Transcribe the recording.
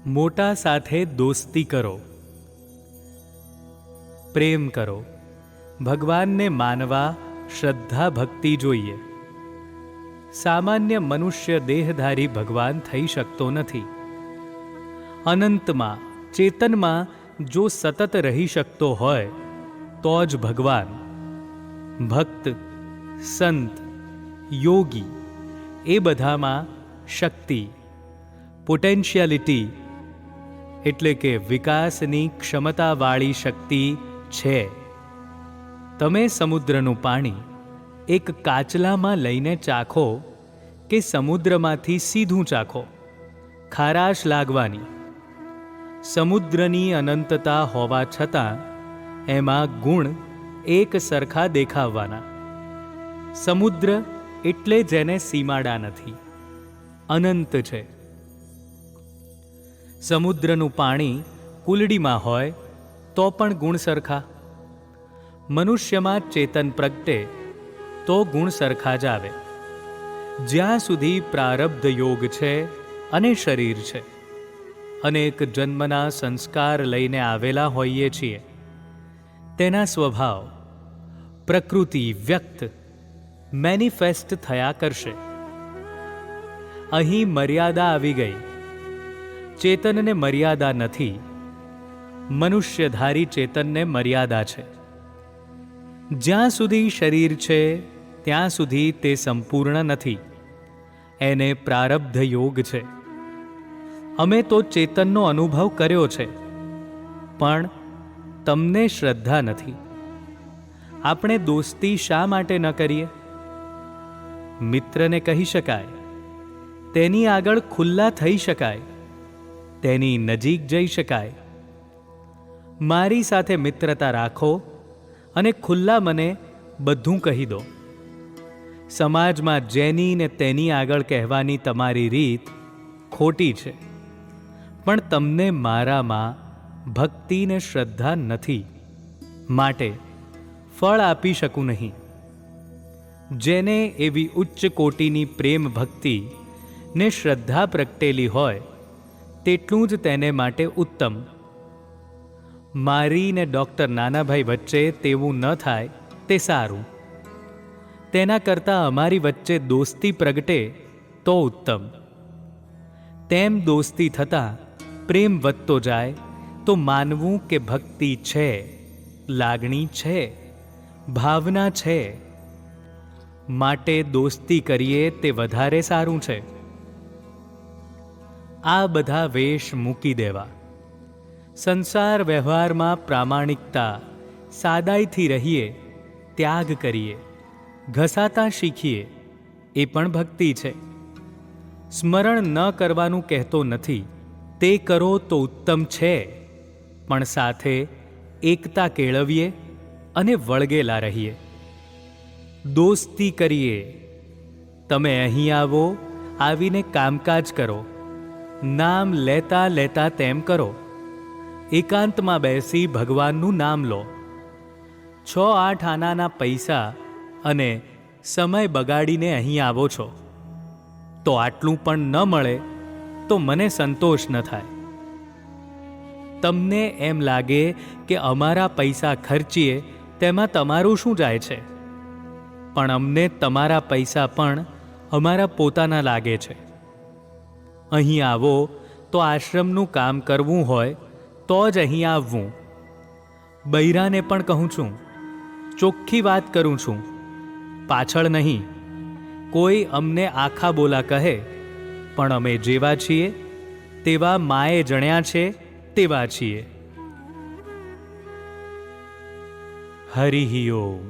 મોટા સાથે દોસ્તી કરો, પ્રેમ કરો. ભગવાનને માનવા શ્રદ્ધા ભક્તિ જોઈએ. સામાન્ય મનુષ્ય દેહધારી ભગવાન થઈ શકતો નથી. અનંતમાં ચેતનમાં જો સતત રહી શકતો હોય તો જ ભગવાન. ભક્ત, સંત, યોગી એ બધામાં શક્તિ, પોટેન્શિયાલિટી એટલે કે વિકાસની ક્ષમતાવાળી શક્તિ છે. તમે સમુદ્રનું પાણી એક કાચલામાં લઈને ચાખો કે સમુદ્રમાંથી સીધું ચાખો, ખારાશ લાગવાની. સમુદ્રની અનંતતા હોવા છતાં એમાં ગુણ એક સરખા દેખાવાના. સમુદ્ર એટલે જેને સીમાડા નથી, અનંત છે. સમુદ્રનું પાણી કુલડીમાં હોય તો પણ ગુણ સરખા. મનુષ્યમાં ચેતન પ્રગટે તો ગુણ સરખા જ આવે. જ્યાં સુધી પ્રારબ્ધ યોગ છે અને શરીર છે, અનેક જન્મના સંસ્કાર લઈને આવેલા હોઈએ છીએ, તેના સ્વભાવ, પ્રકૃતિ વ્યક્ત મેનિફેસ્ટ થયા કરશે. અહીં મર્યાદા આવી ગઈ. ચેતનને મર્યાદા નથી, મનુષ્યધારી ચેતનને મર્યાદા છે. જ્યાં સુધી શરીર છે ત્યાં સુધી તે સંપૂર્ણ નથી, એને પ્રારબ્ધ યોગ છે. અમે તો ચેતનનો અનુભવ કર્યો છે, પણ તમને શ્રદ્ધા નથી. આપણે દોસ્તી શા માટે ન કરીએ? મિત્રને કહી શકાય, તેની આગળ ખુલ્લા થઈ શકાય, તેની નજીક જઈ શકાય. મારી સાથે મિત્રતા રાખો અને ખુલ્લા મને બધું કહી દો. સમાજમાં જેની ને તેની આગળ કહેવાની તમારી રીત ખોટી છે, પણ તમને મારામાં ભક્તિ ને શ્રદ્ધા નથી, માટે ફળ આપી શકું નહીં. જેને એવી ઉચ્ચ કોટીની પ્રેમ ભક્તિ ને શ્રદ્ધા પ્રગટેલી હોય તેટલું જ તેને માટે ઉત્તમ. મારી ને ડૉક્ટર નાનાભાઈ વચ્ચે તેવું ન થાય તે સારું. તેના કરતાં અમારી વચ્ચે દોસ્તી પ્રગટે તો ઉત્તમ. તેમ દોસ્તી થતાં પ્રેમ વધતો જાય તો માનવું કે ભક્તિ છે, લાગણી છે, ભાવના છે, માટે દોસ્તી કરીએ તે વધારે સારું છે. આ બધા વેશ મૂકી દેવા. સંસાર વ્યવહારમાં પ્રામાણિકતા, સાદાઈથી રહીએ, ત્યાગ કરીએ, ઘસાતા શીખીએ, એ પણ ભક્તિ છે. સ્મરણ ન કરવાનું કહેતો નથી, તે કરો તો ઉત્તમ છે, પણ સાથે એકતા કેળવીએ અને વળગેલા રહીએ. દોસ્તી કરીએ. તમે અહીં આવો, આવીને કામકાજ કરો, નામ લેતા લેતા તેમ કરો. એકાંતમાં બેસી ભગવાનનું નામ લો. 6-8 આનાના પૈસા અને સમય બગાડીને અહીં આવો છો, તો આટલું પણ ન મળે તો મને સંતોષ ન થાય. તમને એમ લાગે કે અમારા પૈસા ખર્ચીએ તેમાં તમારું શું જાય છે, પણ અમને તમારા પૈસા પણ અમારા પોતાના લાગે છે. અહીં આવો તો આશ્રમનું કામ કરવું હોય તો જ અહીં આવવું. બૈરાને પણ કહું છું, ચોખ્ખી વાત કરું છું, પાછળ નહીં. કોઈ અમને આખા બોલા કહે, પણ અમે જેવા છીએ તેવા માએ જણ્યા છે તેવા છીએ. હરિ ઓમ.